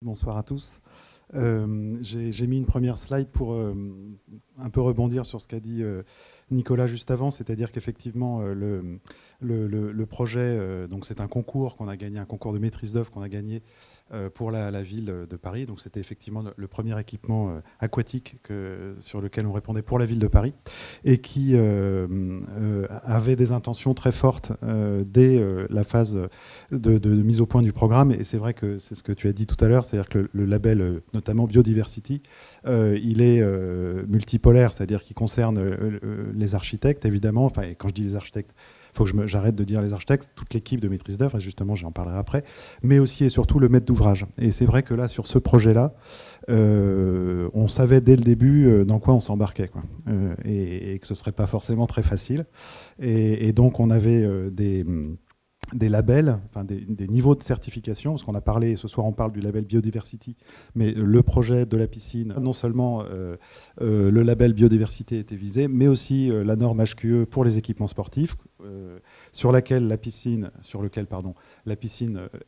bonsoir à tous. J'ai mis une première slide pour un peu rebondir sur ce qu'a dit Nicolas juste avant, c'est-à-dire qu'effectivement le projet, donc c'est un concours qu'on a gagné, un concours de maîtrise d'œuvre qu'on a gagné pour la ville de Paris. Donc c'était effectivement le premier équipement aquatique sur lequel on répondait pour la ville de Paris et qui avait des intentions très fortes dès la phase de mise au point du programme. Et c'est vrai que c'est ce que tu as dit tout à l'heure, c'est-à-dire que le label, notamment Biodiversity, il est multipolaire, c'est-à-dire qu'il concerne les architectes, évidemment. Enfin, et quand je dis les architectes, il faut que j'arrête de dire les architectes, toute l'équipe de maîtrise d'œuvre, et justement j'en parlerai après, mais aussi et surtout le maître d'ouvrage. Et c'est vrai que là, sur ce projet-là, on savait dès le début dans quoi on s'embarquait, quoi. Et que ce ne serait pas forcément très facile. Et donc on avait des labels, enfin des niveaux de certification, parce qu'on a parlé, ce soir on parle du label Biodiversity, mais le projet de la piscine, non seulement le label Biodiversité était visé, mais aussi la norme HQE pour les équipements sportifs, sur lequel la piscine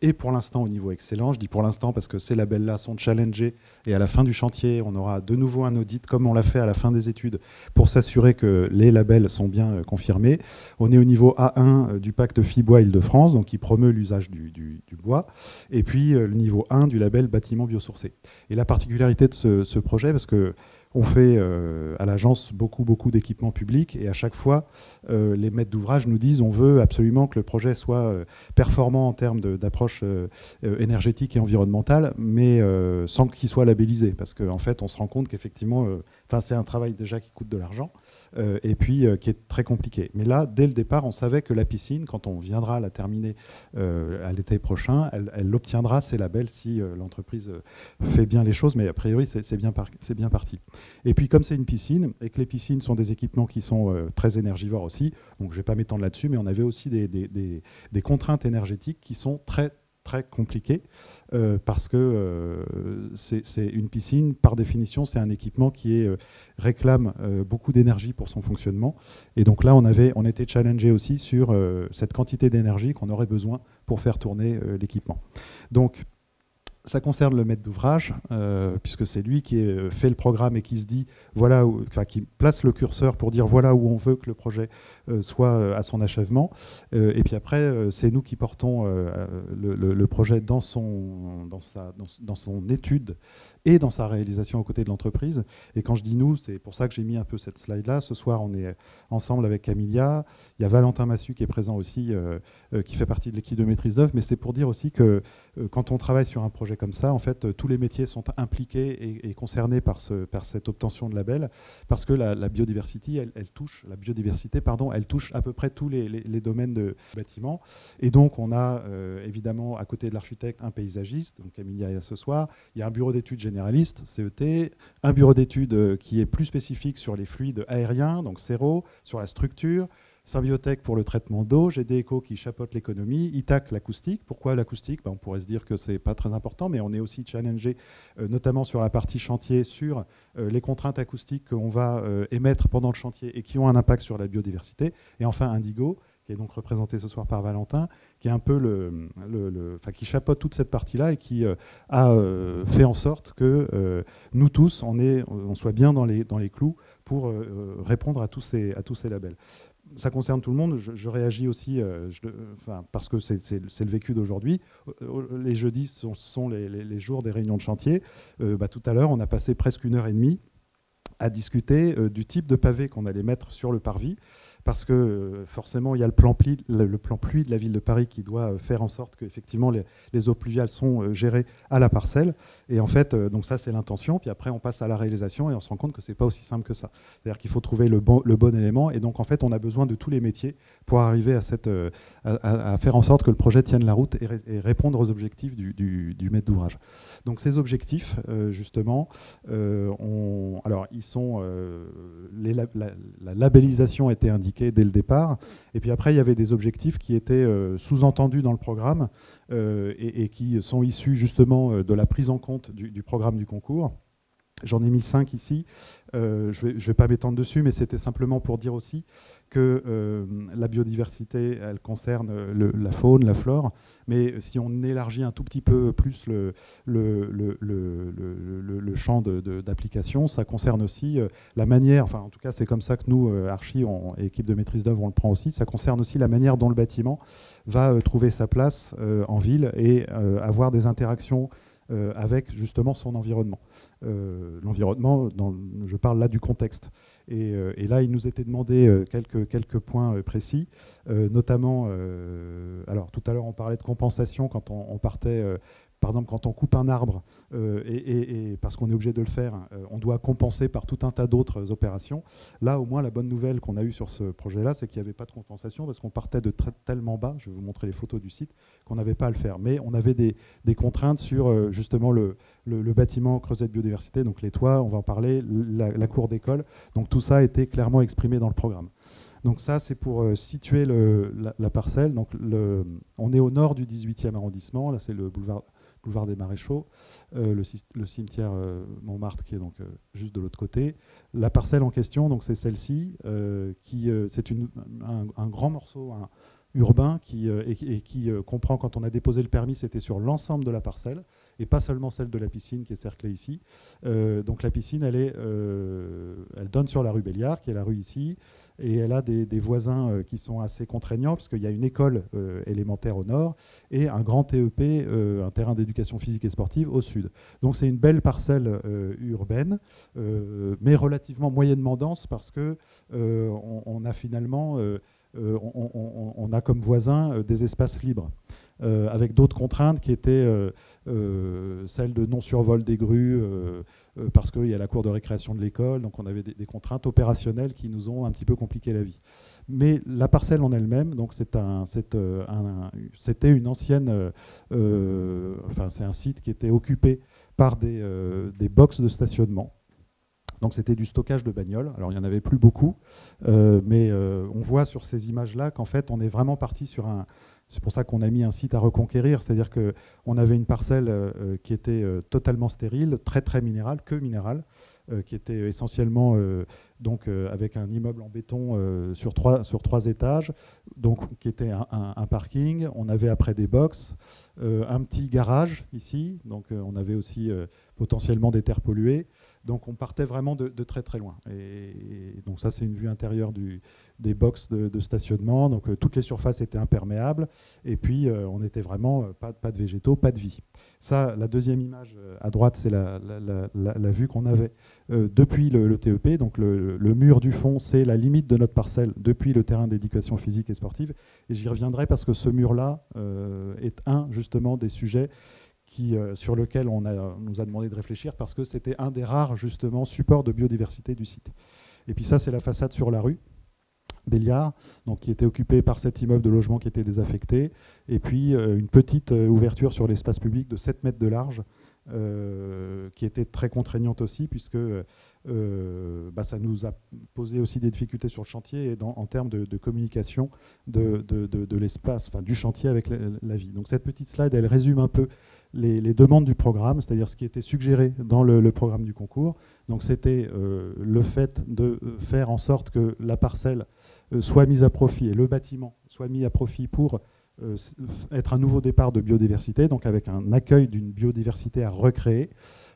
est pour l'instant au niveau excellent. Je dis pour l'instant parce que ces labels-là sont challengés et à la fin du chantier, on aura de nouveau un audit comme on l'a fait à la fin des études pour s'assurer que les labels sont bien confirmés. On est au niveau A1 du pacte FIBois Île-de-France, donc qui promeut l'usage du bois, et puis le niveau 1 du label bâtiment biosourcé. Et la particularité de ce projet, parce que on fait à l'agence beaucoup d'équipements publics et à chaque fois, les maîtres d'ouvrage nous disent on veut absolument que le projet soit performant en termes d'approche énergétique et environnementale, mais sans qu'il soit labellisé. Parce qu'en fait, on se rend compte qu'effectivement, c'est un travail déjà qui coûte de l'argent et puis qui est très compliqué. Mais là, dès le départ, on savait que la piscine, quand on viendra la terminer à l'été prochain, elle obtiendra ces labels si l'entreprise fait bien les choses, mais a priori, c'est bien parti. Et puis comme c'est une piscine, et que les piscines sont des équipements qui sont très énergivores aussi, donc je ne vais pas m'étendre là-dessus, mais on avait aussi des contraintes énergétiques qui sont très compliquées, parce que c'est une piscine, par définition, c'est un équipement qui réclame beaucoup d'énergie pour son fonctionnement. Et donc là, on était challengé aussi sur cette quantité d'énergie qu'on aurait besoin pour faire tourner l'équipement. Donc, ça concerne le maître d'ouvrage, puisque c'est lui qui fait le programme et qui se dit, qui place le curseur pour dire voilà où on veut que le projet soit à son achèvement. Et puis après, c'est nous qui portons le projet dans son étude et dans sa réalisation aux côtés de l'entreprise. Et quand je dis nous, c'est pour ça que j'ai mis un peu cette slide-là. Ce soir, on est ensemble avec Camilia. Il y a Valentin Massu qui est présent aussi, qui fait partie de l'équipe de maîtrise d'œuvre. Mais c'est pour dire aussi que quand on travaille sur un projet comme ça, en fait, tous les métiers sont impliqués et concernés par cette obtention de label, parce que la biodiversité, elle touche à peu près tous les domaines de bâtiment. Et donc, on a évidemment, à côté de l'architecte, un paysagiste, donc Camilia est là ce soir. Il y a un bureau d'études généraliste, CET, un bureau d'études qui est plus spécifique sur les fluides aériens, donc CERO, sur la structure, Symbiotech pour le traitement d'eau, GDEco qui chapeaute l'économie, ITAC l'acoustique. Pourquoi l'acoustique ? On pourrait se dire que ce n'est pas très important, mais on est aussi challengé, notamment sur la partie chantier, sur les contraintes acoustiques qu'on va émettre pendant le chantier et qui ont un impact sur la biodiversité. Et enfin, Indigo, qui est donc représenté ce soir par Valentin, qui est un peu qui chapeaute toute cette partie-là et qui a fait en sorte que nous tous, on soit bien dans les clous pour répondre à tous ces labels. Ça concerne tout le monde. Je réagis aussi, parce que c'est le vécu d'aujourd'hui. Les jeudis sont les jours des réunions de chantier. Tout à l'heure, on a passé presque 1h30 à discuter du type de pavé qu'on allait mettre sur le parvis, parce que forcément, il y a le plan pluie de la ville de Paris qui doit faire en sorte qu'effectivement les eaux pluviales sont gérées à la parcelle. Et en fait, donc ça, c'est l'intention. Puis après, on passe à la réalisation et on se rend compte que ce n'est pas aussi simple que ça. C'est-à-dire qu'il faut trouver le bon élément. Et donc, en fait, on a besoin de tous les métiers pour arriver à faire en sorte que le projet tienne la route et répondre aux objectifs du maître d'ouvrage. Donc, ces objectifs, justement, ils sont... la labellisation a été indiquée dès le départ. Et puis après, il y avait des objectifs qui étaient sous-entendus dans le programme et qui sont issus justement de la prise en compte du programme du concours. J'en ai mis 5 ici. Je vais pas m'étendre dessus, mais c'était simplement pour dire aussi que la biodiversité, elle concerne la faune, la flore, mais si on élargit un tout petit peu plus le champ d'application, ça concerne aussi la manière, enfin en tout cas c'est comme ça que nous, Archi, équipe de maîtrise d'œuvre, on le prend aussi, ça concerne aussi la manière dont le bâtiment va trouver sa place en ville et avoir des interactions avec justement son environnement. L'environnement, je parle là du contexte. Et là, il nous était demandé quelques points précis, notamment, alors tout à l'heure on parlait de compensation quand on partait, par exemple quand on coupe un arbre, et parce qu'on est obligé de le faire, on doit compenser par tout un tas d'autres opérations. Là, au moins, la bonne nouvelle qu'on a eue sur ce projet-là, c'est qu'il n'y avait pas de compensation parce qu'on partait de tellement bas, je vais vous montrer les photos du site, qu'on n'avait pas à le faire. Mais on avait des contraintes sur justement le bâtiment creuset de biodiversité, donc les toits, on va en parler, la cour d'école. Donc tout ça a été clairement exprimé dans le programme. Donc ça, c'est pour situer la parcelle. Donc on est au nord du 18e arrondissement, là c'est le boulevard des Maréchaux, le cimetière Montmartre qui est donc juste de l'autre côté. La parcelle en question, donc c'est celle-ci, c'est un grand morceau urbain qui comprend, quand on a déposé le permis, c'était sur l'ensemble de la parcelle et pas seulement celle de la piscine qui est cerclée ici. Donc la piscine, elle donne sur la rue Béliard, qui est la rue ici, et elle a des voisins qui sont assez contraignants, parce qu'il y a une école élémentaire au nord et un grand TEP, un terrain d'éducation physique et sportive, au sud. Donc c'est une belle parcelle urbaine, mais relativement moyennement dense, parce que on a finalement... on a comme voisins des espaces libres, avec d'autres contraintes qui étaient celles de non-survol des grues, parce qu'il y a la cour de récréation de l'école, donc on avait des contraintes opérationnelles qui nous ont un petit peu compliqué la vie. Mais la parcelle en elle-même, donc c'était une ancienne, enfin c'est un site qui était occupé par des boxes de stationnement. Donc c'était du stockage de bagnoles. Alors il n'y en avait plus beaucoup, mais on voit sur ces images-là qu'en fait on est vraiment parti sur un... C'est pour ça qu'on a mis un site à reconquérir, c'est-à-dire qu'on avait une parcelle qui était totalement stérile, très très minérale, que minérale, qui était essentiellement donc, avec un immeuble en béton sur trois étages, donc, qui était un parking. On avait après des box, un petit garage ici, donc on avait aussi potentiellement des terres polluées. Donc on partait vraiment de très très loin. Et donc ça, c'est une vue intérieure des box de stationnement. Donc toutes les surfaces étaient imperméables. Et puis on n'était vraiment pas de végétaux, pas de vie. Ça, la deuxième image à droite, c'est la vue qu'on avait depuis le TEP. Donc le mur du fond, c'est la limite de notre parcelle depuis le terrain d'éducation physique et sportive. Et j'y reviendrai parce que ce mur-là est justement des sujets sur lequel nous a demandé de réfléchir, parce que c'était un des rares justement supports de biodiversité du site. Et puis ça, c'est la façade sur la rue Béliard, donc, qui était occupée par cet immeuble de logement qui était désaffecté, et puis une petite ouverture sur l'espace public de 7 mètres de large, qui était très contraignante aussi, puisque ça nous a posé aussi des difficultés sur le chantier et en termes de communication de l'espace, enfin, du chantier avec la vie. Donc cette petite slide, elle résume un peu les demandes du programme, c'est-à-dire ce qui était suggéré dans le programme du concours. Donc c'était le fait de faire en sorte que la parcelle soit mise à profit et le bâtiment soit mis à profit pour être un nouveau départ de biodiversité, donc avec un accueil d'une biodiversité à recréer.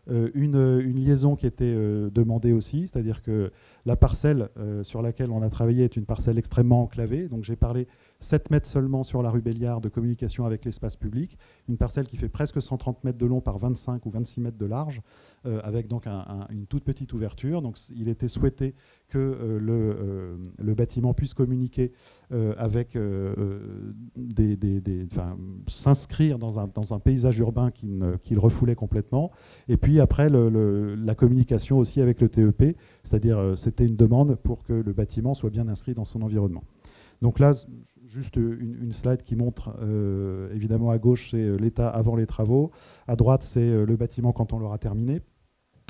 Une liaison qui était demandée aussi, c'est-à-dire que la parcelle sur laquelle on a travaillé est une parcelle extrêmement enclavée. Donc j'ai parlé 7 mètres seulement sur la rue Béliard de communication avec l'espace public, une parcelle qui fait presque 130 mètres de long par 25 ou 26 mètres de large, avec donc une toute petite ouverture. Donc il était souhaité que le bâtiment puisse communiquer avec s'inscrire dans un paysage urbain qu'il refoulait complètement. Et puis après, la communication aussi avec le TEP, c'est-à-dire c'était une demande pour que le bâtiment soit bien inscrit dans son environnement. Donc là, juste une slide qui montre, évidemment à gauche, c'est l'état avant les travaux. À droite, c'est le bâtiment quand on l'aura terminé.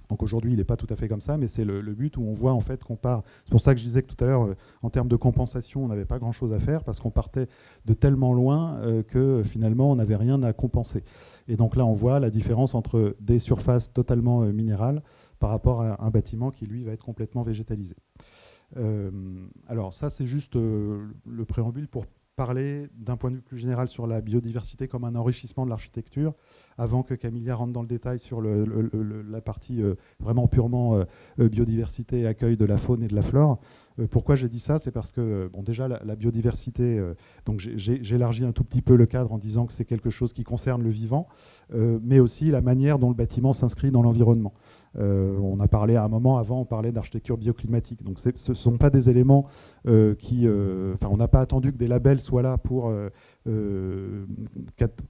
Donc aujourd'hui, il n'est pas tout à fait comme ça, mais c'est le but où on voit en fait qu'on part. C'est pour ça que je disais que tout à l'heure, en termes de compensation, on n'avait pas grand-chose à faire parce qu'on partait de tellement loin que finalement, on n'avait rien à compenser. Et donc là, on voit la différence entre des surfaces totalement minérales par rapport à un bâtiment qui, lui, va être complètement végétalisé. Alors ça, c'est juste le préambule pour parler d'un point de vue plus général sur la biodiversité comme un enrichissement de l'architecture, avant que Camilla rentre dans le détail sur la partie vraiment purement biodiversité et accueil de la faune et de la flore. Pourquoi j'ai dit ça? C'est parce que, bon, déjà, la biodiversité, donc j'élargis un tout petit peu le cadre en disant que c'est quelque chose qui concerne le vivant, mais aussi la manière dont le bâtiment s'inscrit dans l'environnement. On a parlé à un moment avant, on parlait d'architecture bioclimatique. Donc ce ne sont pas des éléments qui... on n'a pas attendu que des labels soient là pour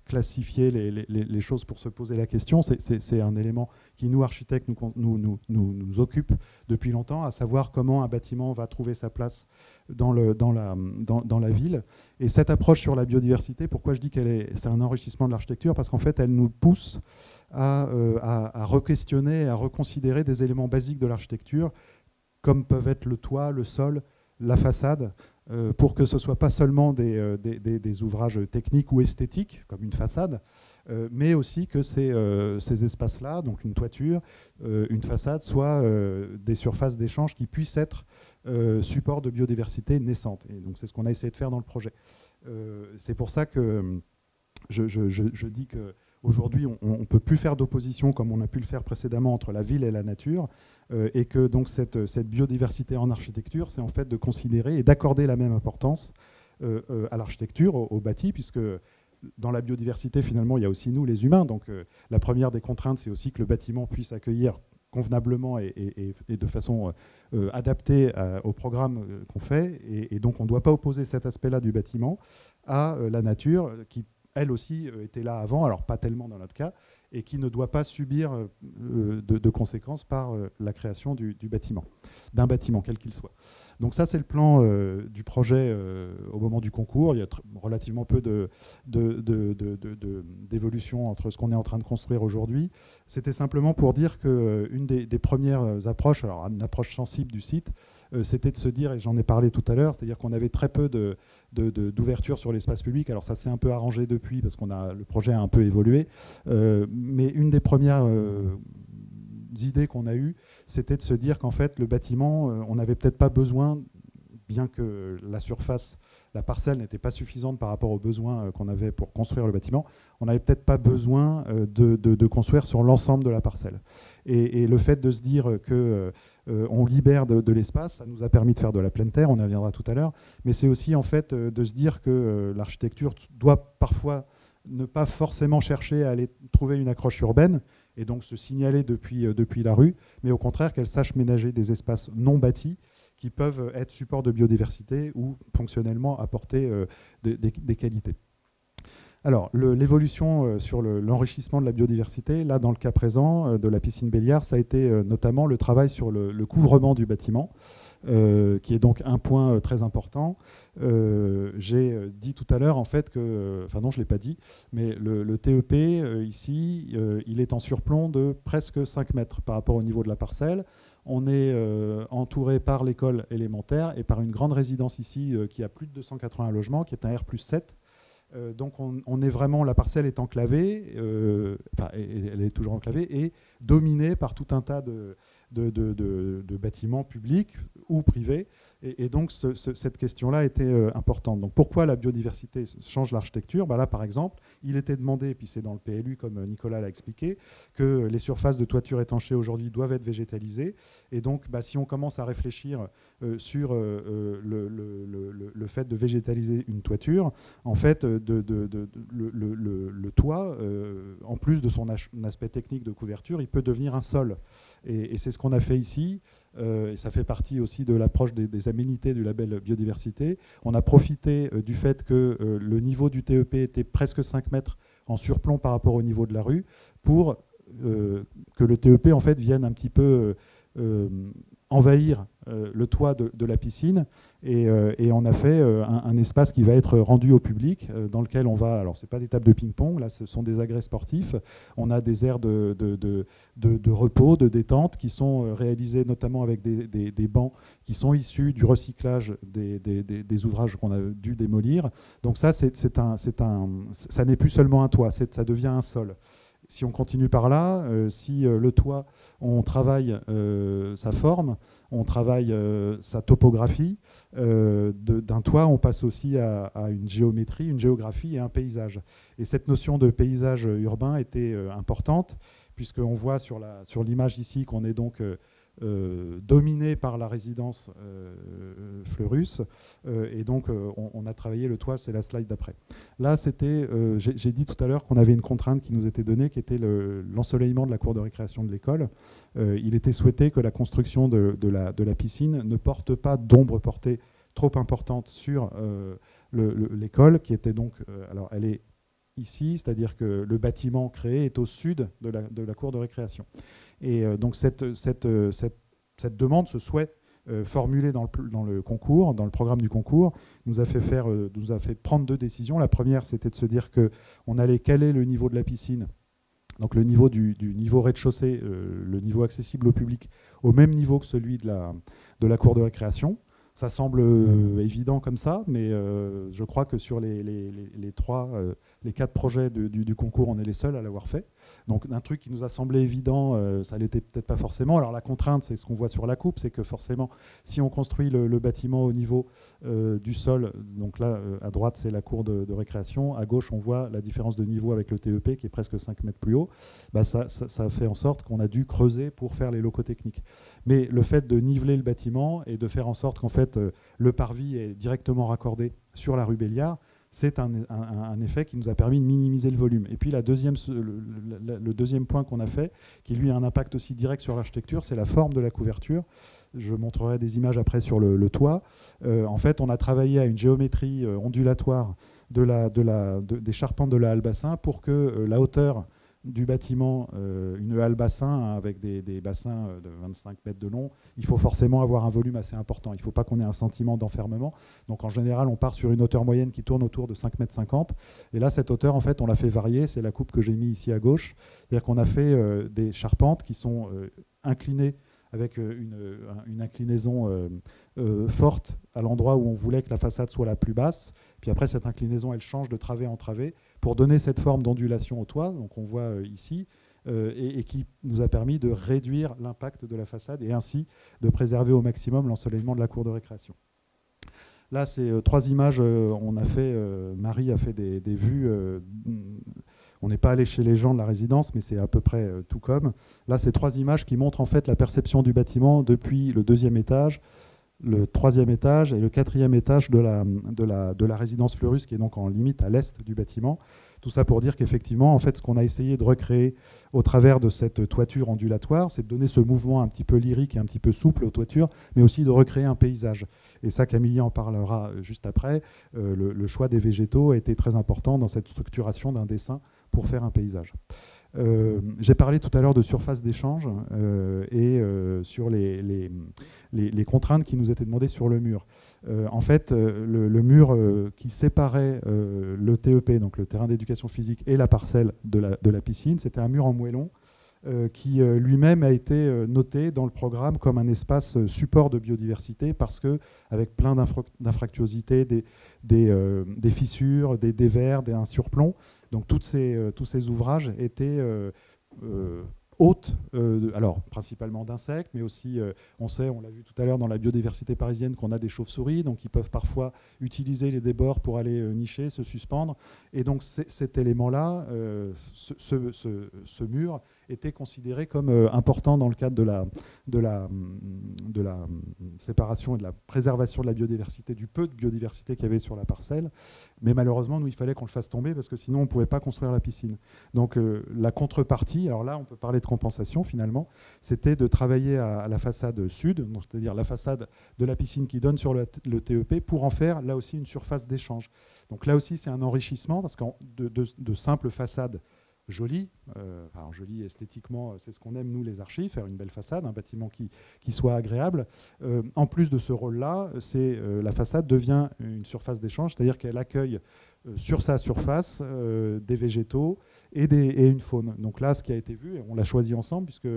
classifier les choses, pour se poser la question. C'est un élément qui, nous, architectes, nous occupe depuis longtemps, à savoir comment un bâtiment va trouver sa place dans la ville. Et cette approche sur la biodiversité, pourquoi je dis c'est un enrichissement de l'architecture? Parce qu'en fait, elle nous pousse à re-questionner, à reconsidérer des éléments basiques de l'architecture, comme peuvent être le toit, le sol, la façade, pour que ce ne soit pas seulement des ouvrages techniques ou esthétiques, comme une façade, mais aussi que ces espaces-là, donc une toiture, une façade, soient des surfaces d'échange qui puissent être support de biodiversité naissante. Et donc c'est ce qu'on a essayé de faire dans le projet. C'est pour ça que je dis qu'aujourd'hui, on ne peut plus faire d'opposition comme on a pu le faire précédemment entre la ville et la nature, et que donc cette biodiversité en architecture, c'est en fait de considérer et d'accorder la même importance à l'architecture, au bâti, puisque dans la biodiversité, finalement, il y a aussi nous, les humains. Donc la première des contraintes, c'est aussi que le bâtiment puisse accueillir convenablement et de façon adaptée au programme qu'on fait. Et donc, on ne doit pas opposer cet aspect-là du bâtiment à la nature, qui, elle aussi, était là avant, alors pas tellement dans notre cas, et qui ne doit pas subir de conséquences par la création du bâtiment, d'un bâtiment, quel qu'il soit. Donc ça, c'est le plan du projet au moment du concours. Il y a relativement peu d'évolution entre ce qu'on est en train de construire aujourd'hui. C'était simplement pour dire qu'une des premières approches, alors une approche sensible du site, c'était de se dire, et j'en ai parlé tout à l'heure, c'est-à-dire qu'on avait très peu d'ouverture sur l'espace public. Alors ça s'est un peu arrangé depuis, parce que le projet a un peu évolué. Mais une des premières idées qu'on a eues, c'était de se dire qu'en fait, le bâtiment, on n'avait peut-être pas besoin, bien que la surface, la parcelle n'était pas suffisante par rapport aux besoins qu'on avait pour construire le bâtiment, on n'avait peut-être pas besoin de construire sur l'ensemble de la parcelle. Et le fait de se dire qu'on libère de l'espace, ça nous a permis de faire de la pleine terre, on y reviendra tout à l'heure, mais c'est aussi en fait de se dire que l'architecture doit parfois ne pas forcément chercher à aller trouver une accroche urbaine et donc se signaler depuis la rue, mais au contraire qu'elle sache ménager des espaces non bâtis qui peuvent être support de biodiversité ou fonctionnellement apporter des qualités. Alors, l'évolution sur l'enrichissement de la biodiversité, là, dans le cas présent de la piscine Béliard, ça a été notamment le travail sur le couvrement du bâtiment, qui est donc un point très important. J'ai dit tout à l'heure, en fait, enfin non, je ne l'ai pas dit, mais le TEP, ici, il est en surplomb de presque 5 mètres par rapport au niveau de la parcelle. On est entouré par l'école élémentaire et par une grande résidence ici qui a plus de 280 logements, qui est un R+7. Donc on est vraiment, la parcelle est enclavée, enfin elle est toujours enclavée, et dominée par tout un tas de bâtiments publics ou privés. Et donc cette question-là était importante. Donc pourquoi la biodiversité change l'architecture? Là, par exemple, il était demandé, et puis c'est dans le PLU comme Nicolas l'a expliqué, que les surfaces de toiture étanchée aujourd'hui doivent être végétalisées. Et donc si on commence à réfléchir sur le fait de végétaliser une toiture, en fait, le toit, en plus de son aspect technique de couverture, il peut devenir un sol. Et c'est ce qu'on a fait ici, et ça fait partie aussi de l'approche des aménités du label biodiversité. On a profité du fait que le niveau du TEP était presque 5 mètres en surplomb par rapport au niveau de la rue, pour que le TEP en fait vienne un petit peu envahir le toit de la piscine, et on a fait un espace qui va être rendu au public, dans lequel on va, alors c'est pas des tables de ping-pong, là ce sont des agrès sportifs, on a des aires de repos, de détente, qui sont réalisés notamment avec des bancs qui sont issus du recyclage des ouvrages qu'on a dû démolir. Donc ça, ça n'est plus seulement un toit, ça devient un sol. Si on continue par là, si le toit, on travaille sa forme, on travaille sa topographie, d'un toit, on passe aussi à une géométrie, une géographie et un paysage. Et cette notion de paysage urbain était importante, puisqu'on voit sur l'image ici qu'on est donc dominé par la résidence Fleurus, et donc on a travaillé le toit, c'est la slide d'après. Là, c'était, j'ai dit tout à l'heure qu'on avait une contrainte qui nous était donnée, qui était l'ensoleillement de la cour de récréation de l'école. Il était souhaité que la construction de la piscine ne porte pas d'ombre portée trop importante sur l'école, qui était donc, alors elle est ici, c'est-à-dire que le bâtiment créé est au sud de la cour de récréation. Et donc cette demande, ce souhait formulé dans le concours, dans le programme du concours, nous a fait prendre deux décisions. La première, c'était de se dire qu'on allait caler le niveau de la piscine, donc le niveau du niveau rez-de-chaussée, le niveau accessible au public, au même niveau que celui de la cour de récréation. Ça semble évident comme ça, mais je crois que sur les quatre projets du concours, on est les seuls à l'avoir fait. Donc un truc qui nous a semblé évident, ça l'était peut-être pas forcément. Alors la contrainte, c'est ce qu'on voit sur la coupe, c'est que forcément, si on construit le bâtiment au niveau du sol, donc là, à droite, c'est la cour de récréation, à gauche, on voit la différence de niveau avec le TEP, qui est presque 5 mètres plus haut, bah, ça fait en sorte qu'on a dû creuser pour faire les locaux techniques. Mais le fait de niveler le bâtiment et de faire en sorte qu'en fait, le parvis est directement raccordé sur la rue Béliard, c'est un effet qui nous a permis de minimiser le volume. Et puis le deuxième point qu'on a fait, qui lui a un impact aussi direct sur l'architecture, c'est la forme de la couverture. Je montrerai des images après sur le toit. En fait, on a travaillé à une géométrie ondulatoire des charpentes de la halle bassin pour que la hauteur du bâtiment, une halle bassin avec des bassins de 25 mètres de long, il faut forcément avoir un volume assez important. Il ne faut pas qu'on ait un sentiment d'enfermement. Donc en général, on part sur une hauteur moyenne qui tourne autour de 5,50 mètres. Et là, cette hauteur, en fait, on l'a fait varier. C'est la coupe que j'ai mis ici à gauche. C'est-à-dire qu'on a fait des charpentes qui sont inclinées avec une inclinaison forte à l'endroit où on voulait que la façade soit la plus basse. Puis après, cette inclinaison, elle change de travée en travée pour donner cette forme d'ondulation au toit, donc on voit ici, et qui nous a permis de réduire l'impact de la façade et ainsi de préserver au maximum l'ensoleillement de la cour de récréation. Là, c'est trois images. Marie a fait des vues. On n'est pas allé chez les gens de la résidence, mais c'est à peu près tout comme. Là, c'est trois images qui montrent en fait la perception du bâtiment depuis le deuxième étage, le troisième étage et le quatrième étage de la résidence Fleurus, qui est donc en limite à l'est du bâtiment. Tout ça pour dire qu'effectivement, en fait, ce qu'on a essayé de recréer au travers de cette toiture ondulatoire, c'est de donner ce mouvement un petit peu lyrique et un petit peu souple aux toitures, mais aussi de recréer un paysage. Et ça, Camille en parlera juste après. Le choix des végétaux a été très important dans cette structuration d'un dessin pour faire un paysage. J'ai parlé tout à l'heure de surface d'échange et sur les contraintes qui nous étaient demandées sur le mur. En fait, le mur qui séparait le TEP, donc le terrain d'éducation physique, et la parcelle de la piscine, c'était un mur en moellon qui lui-même a été noté dans le programme comme un espace support de biodiversité parce que, avec plein d'infractuosités, des fissures, des dévers, un surplomb, donc tous ces ouvrages étaient hôtes, alors principalement d'insectes, mais aussi, on l'a vu tout à l'heure dans la biodiversité parisienne, qu'on a des chauves-souris, donc ils peuvent parfois utiliser les débords pour aller nicher, se suspendre. Et donc cet élément-là, ce mur, était considéré comme important dans le cadre de la séparation et de la préservation de la biodiversité, du peu de biodiversité qu'il y avait sur la parcelle. Mais malheureusement, nous, il fallait qu'on le fasse tomber parce que sinon, on ne pouvait pas construire la piscine. Donc la contrepartie, alors là, on peut parler de compensation finalement, c'était de travailler à la façade sud, c'est-à-dire la façade de la piscine qui donne sur le TEP, pour en faire là aussi une surface d'échange. Donc là aussi, c'est un enrichissement parce que de simples façades jolies, alors jolies esthétiquement, c'est ce qu'on aime nous les archis, faire une belle façade, un bâtiment qui soit agréable. En plus de ce rôle-là, la façade devient une surface d'échange, c'est-à-dire qu'elle accueille sur sa surface des végétaux et une faune. Donc là, ce qui a été vu, et on l'a choisi ensemble, puisque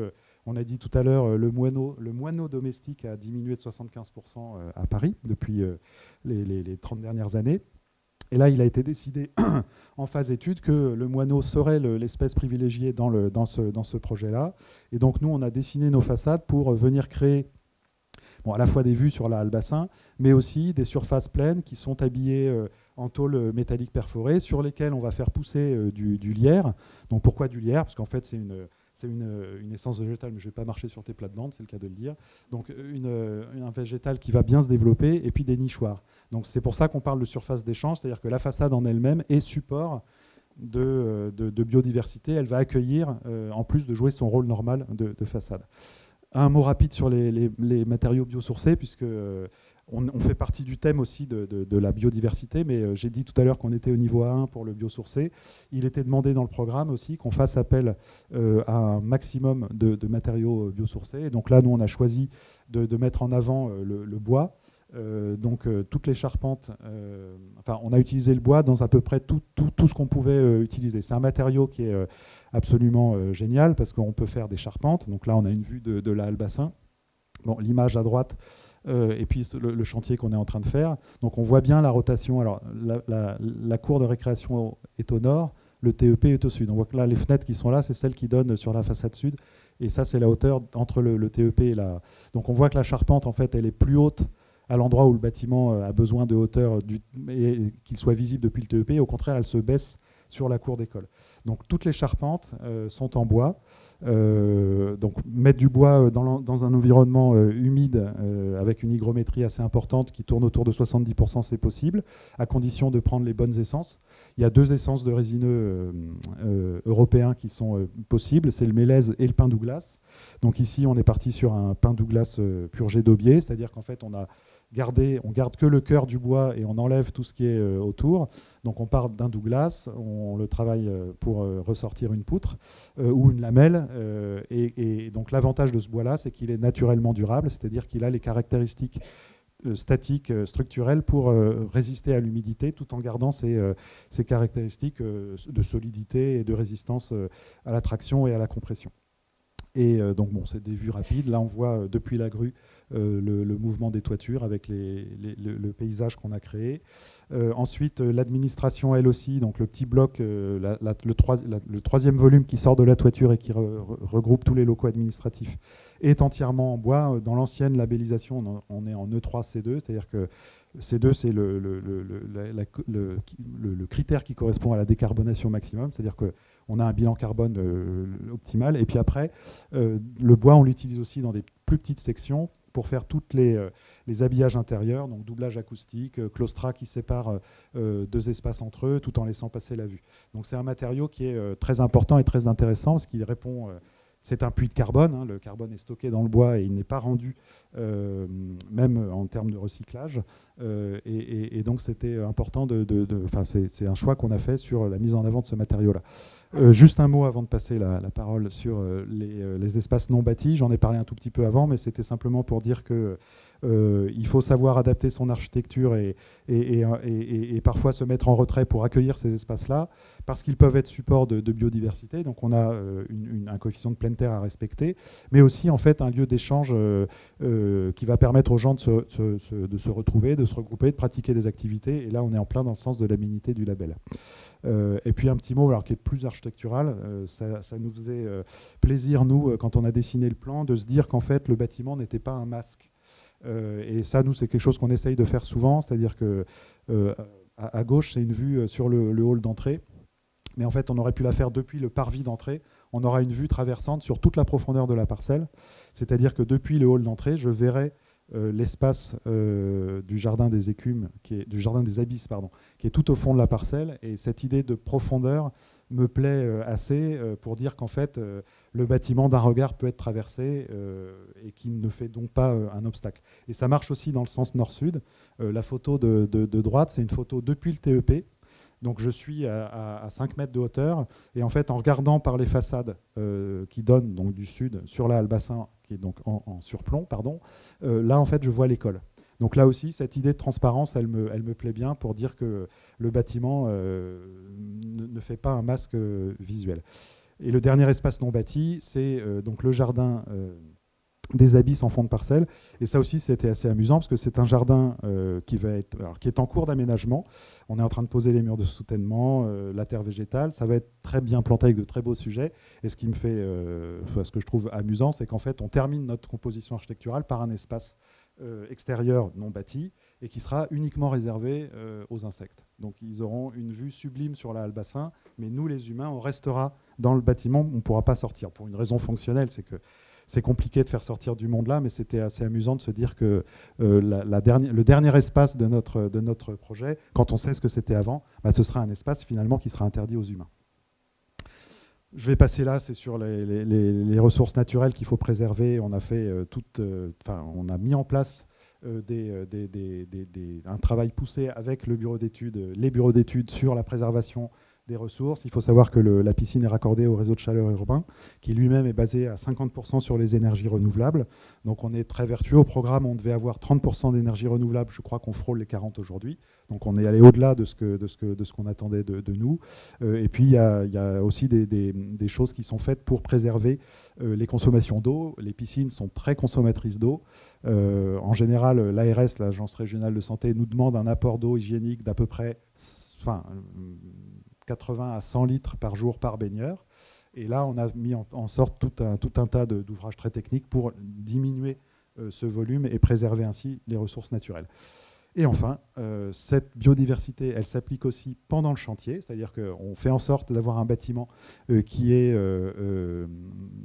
on a dit tout à l'heure, le moineau domestique a diminué de 75% à Paris depuis les 30 dernières années. Et là, il a été décidé en phase étude que le moineau serait l'espèce privilégiée dans ce projet-là. Et donc, nous, on a dessiné nos façades pour venir créer à la fois des vues sur la halle bassin, mais aussi des surfaces pleines qui sont habillées en tôle métallique perforée, sur lesquelles on va faire pousser du lierre. Donc, pourquoi du lierre? Parce qu'en fait, c'est une essence végétale, mais je ne vais pas marcher sur tes plates-bandes, c'est le cas de le dire. Donc un végétal qui va bien se développer, et puis des nichoirs. Donc c'est pour ça qu'on parle de surface d'échange, c'est-à-dire que la façade en elle-même est support de biodiversité. Elle va accueillir, en plus de jouer son rôle normal de façade. Un mot rapide sur les matériaux biosourcés, puisque on fait partie du thème aussi de la biodiversité, mais j'ai dit tout à l'heure qu'on était au niveau A1 pour le biosourcé. Il était demandé dans le programme aussi qu'on fasse appel à un maximum de matériaux biosourcés. Et donc là, nous, on a choisi de mettre en avant le bois. Toutes les charpentes, on a utilisé le bois dans à peu près tout ce qu'on pouvait utiliser. C'est un matériau qui est absolument génial parce qu'on peut faire des charpentes. Donc là, on a une vue de la halle bassin. Bon, l'image à droite, et puis le chantier qu'on est en train de faire. Donc on voit bien la rotation. Alors la cour de récréation est au nord, le TEP est au sud. On voit que là, les fenêtres qui sont là, c'est celles qui donnent sur la façade sud. Et ça, c'est la hauteur entre le TEP et la... Donc on voit que la charpente, en fait, elle est plus haute à l'endroit où le bâtiment a besoin de hauteur et qu'il soit visible depuis le TEP. Au contraire, elle se baisse sur la cour d'école. Donc toutes les charpentes sont en bois. Donc mettre du bois dans un environnement humide avec une hygrométrie assez importante qui tourne autour de 70%, c'est possible, à condition de prendre les bonnes essences. Il y a 2 essences de résineux européens qui sont possibles, c'est le mélèze et le pin Douglas. Donc ici, on est parti sur un pin Douglas purgé d'aubier, c'est-à-dire qu'en fait, on garde que le cœur du bois et on enlève tout ce qui est autour. Donc on part d'un Douglas, on le travaille pour ressortir une poutre ou une lamelle. Et donc l'avantage de ce bois-là, c'est qu'il est naturellement durable, c'est-à-dire qu'il a les caractéristiques statiques, structurelles pour résister à l'humidité tout en gardant ses caractéristiques de solidité et de résistance à la traction et à la compression. Et donc bon, c'est des vues rapides. Là, on voit depuis la grue le mouvement des toitures avec le paysage qu'on a créé. Ensuite, l'administration, elle aussi, donc le petit bloc, le troisième volume qui sort de la toiture et qui regroupe tous les locaux administratifs, est entièrement en bois. Dans l'ancienne labellisation, on est en E3C2, c'est-à-dire que C2, c'est le critère qui correspond à la décarbonation maximum, c'est-à-dire qu'on a un bilan carbone optimal. Et puis après, le bois, on l'utilise aussi dans des plus petites sections pour faire toutes les habillages intérieurs, donc doublage acoustique, claustras qui séparent 2 espaces entre eux, tout en laissant passer la vue. Donc c'est un matériau qui est très important et très intéressant, parce qu'il répond... c'est un puits de carbone, hein, le carbone est stocké dans le bois et il n'est pas rendu, même en termes de recyclage. Et donc c'était important c'est un choix qu'on a fait sur la mise en avant de ce matériau-là. Juste un mot avant de passer la parole sur les espaces non bâtis. J'en ai parlé un tout petit peu avant, mais c'était simplement pour dire que il faut savoir adapter son architecture et parfois se mettre en retrait pour accueillir ces espaces-là, parce qu'ils peuvent être support de biodiversité. Donc on a un coefficient de pleine terre à respecter, mais aussi en fait un lieu d'échange qui va permettre aux gens de se retrouver, de se regrouper, de pratiquer des activités. Et là, on est en plein dans le sens de l'aménité du label. Et puis un petit mot alors, qui est plus architectural, ça nous faisait plaisir, nous, quand on a dessiné le plan, de se dire qu'en fait, le bâtiment n'était pas un masque. Et ça, nous, c'est quelque chose qu'on essaye de faire souvent, c'est-à-dire que à gauche, c'est une vue sur le hall d'entrée, mais en fait, on aurait pu la faire depuis le parvis d'entrée. On aura une vue traversante sur toute la profondeur de la parcelle, c'est-à-dire que depuis le hall d'entrée, je verrai l'espace du jardin des écumes, du jardin des abysses, pardon, qui est tout au fond de la parcelle. Et cette idée de profondeur me plaît assez pour dire qu'en fait, le bâtiment d'un regard peut être traversé et qui ne fait donc pas un obstacle. Et ça marche aussi dans le sens nord-sud. La photo de droite, c'est une photo depuis le TEP. Donc je suis à 5 mètres de hauteur. Et en fait, en regardant par les façades qui donnent donc, du sud sur la halle bassin, qui est donc en surplomb, pardon, là, en fait, je vois l'école. Donc là aussi, cette idée de transparence, elle me plaît bien pour dire que le bâtiment ne fait pas un masque visuel. Et le dernier espace non bâti, c'est donc le jardin des abysses en fond de parcelle. Et ça aussi, c'était assez amusant parce que c'est un jardin qui est en cours d'aménagement. On est en train de poser les murs de soutènement, la terre végétale. Ça va être très bien planté avec de très beaux sujets. Et ce qui me fait, ce que je trouve amusant, c'est qu'en fait, on termine notre composition architecturale par un espace extérieur non bâti et qui sera uniquement réservé aux insectes. Donc ils auront une vue sublime sur la halle bassin, mais nous, les humains, on restera dans le bâtiment, on ne pourra pas sortir. Pour une raison fonctionnelle, c'est que c'est compliqué de faire sortir du monde là, mais c'était assez amusant de se dire que le dernier espace de notre projet, quand on sait ce que c'était avant, bah, ce sera un espace finalement qui sera interdit aux humains. Je vais passer là, c'est sur les ressources naturelles qu'il faut préserver. On a fait on a mis en place un travail poussé avec les bureaux d'études sur la préservation des ressources. Il faut savoir que la piscine est raccordée au réseau de chaleur urbain, qui lui-même est basé à 50% sur les énergies renouvelables. Donc on est très vertueux. Au programme, on devait avoir 30% d'énergie renouvelable. Je crois qu'on frôle les 40 aujourd'hui. Donc on est allé au-delà de ce qu'on attendait de nous. Et puis il y a aussi des choses qui sont faites pour préserver les consommations d'eau. Les piscines sont très consommatrices d'eau. En général, l'ARS, l'Agence régionale de santé, nous demande un apport d'eau hygiénique d'à peu près 80 à 100 litres par jour par baigneur. Et là, on a mis en sorte tout un tas d'ouvrages très techniques pour diminuer ce volume et préserver ainsi les ressources naturelles. Et enfin, cette biodiversité, elle s'applique aussi pendant le chantier, c'est-à-dire qu'on fait en sorte d'avoir un bâtiment qui est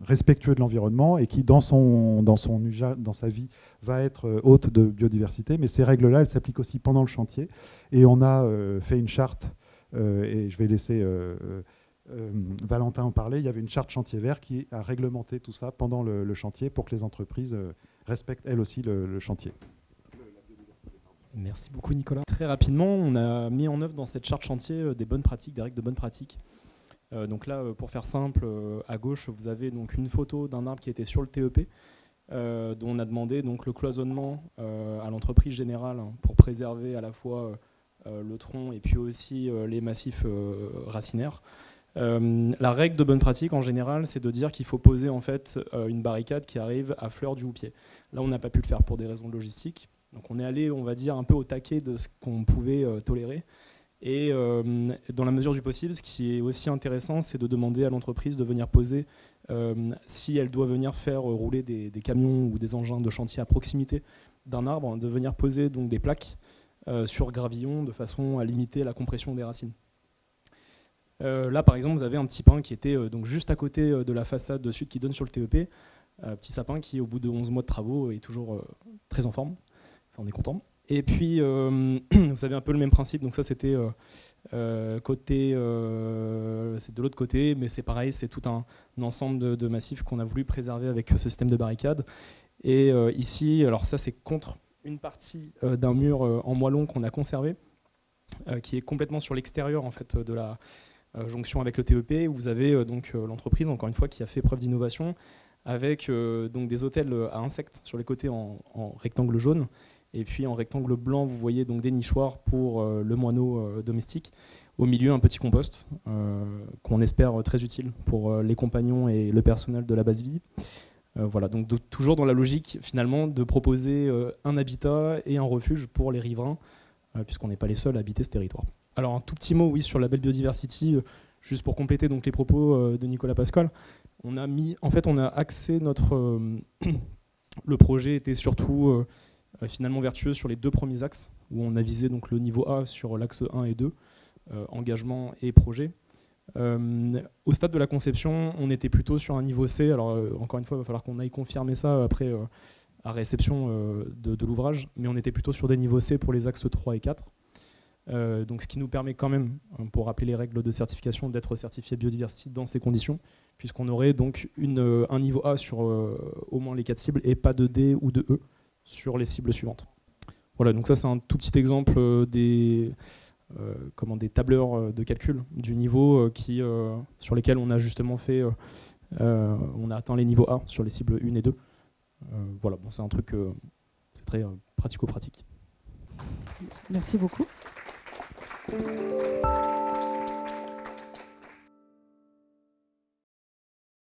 respectueux de l'environnement et qui, dans sa vie, va être hôte de biodiversité. Mais ces règles-là, elles s'appliquent aussi pendant le chantier. Et on a fait une charte, et je vais laisser Valentin en parler. Il y avait une charte chantier vert qui a réglementé tout ça pendant le chantier pour que les entreprises respectent elles aussi le chantier. Merci beaucoup Nicolas. Très rapidement, on a mis en œuvre dans cette charte chantier des bonnes pratiques, des règles de bonnes pratiques. Donc là, pour faire simple, à gauche, vous avez donc une photo d'un arbre qui était sur le TEP, dont on a demandé donc, le cloisonnement à l'entreprise générale pour préserver à la fois le tronc et puis aussi les massifs racinaires. La règle de bonne pratique en général, c'est de dire qu'il faut poser en fait une barricade qui arrive à fleur du houppier. Là, on n'a pas pu le faire pour des raisons logistiques. Donc on est allé, on va dire, un peu au taquet de ce qu'on pouvait tolérer. Et dans la mesure du possible, ce qui est aussi intéressant, c'est de demander à l'entreprise de venir poser, si elle doit venir faire rouler des camions ou des engins de chantier à proximité d'un arbre, de venir poser donc, des plaques sur gravillon de façon à limiter la compression des racines. Là, par exemple, vous avez un petit pin qui était donc, juste à côté de la façade de sud qui donne sur le TEP. Petit sapin qui, au bout de 11 mois de travaux, est toujours très en forme. On est content. Et puis, vous avez un peu le même principe. Donc ça, c'était c'est de l'autre côté, mais c'est pareil, c'est tout un ensemble de massifs qu'on a voulu préserver avec ce système de barricade. Et ici, alors ça, c'est contre une partie d'un mur en moellon qu'on a conservé, qui est complètement sur l'extérieur en fait de la jonction avec le TEP, où vous avez donc l'entreprise, encore une fois, qui a fait preuve d'innovation, avec donc des hôtels à insectes sur les côtés en rectangle jaune. Et puis en rectangle blanc, vous voyez donc des nichoirs pour le moineau domestique. Au milieu, un petit compost qu'on espère très utile pour les compagnons et le personnel de la base vie. Voilà, donc toujours dans la logique finalement de proposer un habitat et un refuge pour les riverains, puisqu'on n'est pas les seuls à habiter ce territoire. Alors un tout petit mot, oui, sur la Belle Biodiversity, juste pour compléter donc les propos de Nicolas Pascal. On a axé notre le projet était surtout finalement vertueux sur les deux premiers axes, où on a visé donc le niveau A sur l'axe 1 et 2, engagement et projet. Au stade de la conception, on était plutôt sur un niveau C. Alors encore une fois, il va falloir qu'on aille confirmer ça après à réception de l'ouvrage, mais on était plutôt sur des niveaux C pour les axes 3 et 4. Donc ce qui nous permet quand même, pour rappeler les règles de certification, d'être certifié biodiversité dans ces conditions, puisqu'on aurait donc un niveau A sur au moins les 4 cibles et pas de D ou de E sur les cibles suivantes. Voilà, donc ça c'est un tout petit exemple des tableurs de calcul du niveau sur lesquels on a justement fait, on a atteint les niveaux A sur les cibles 1 et 2. Voilà, bon, c'est un truc, c'est très pratico-pratique. Merci beaucoup.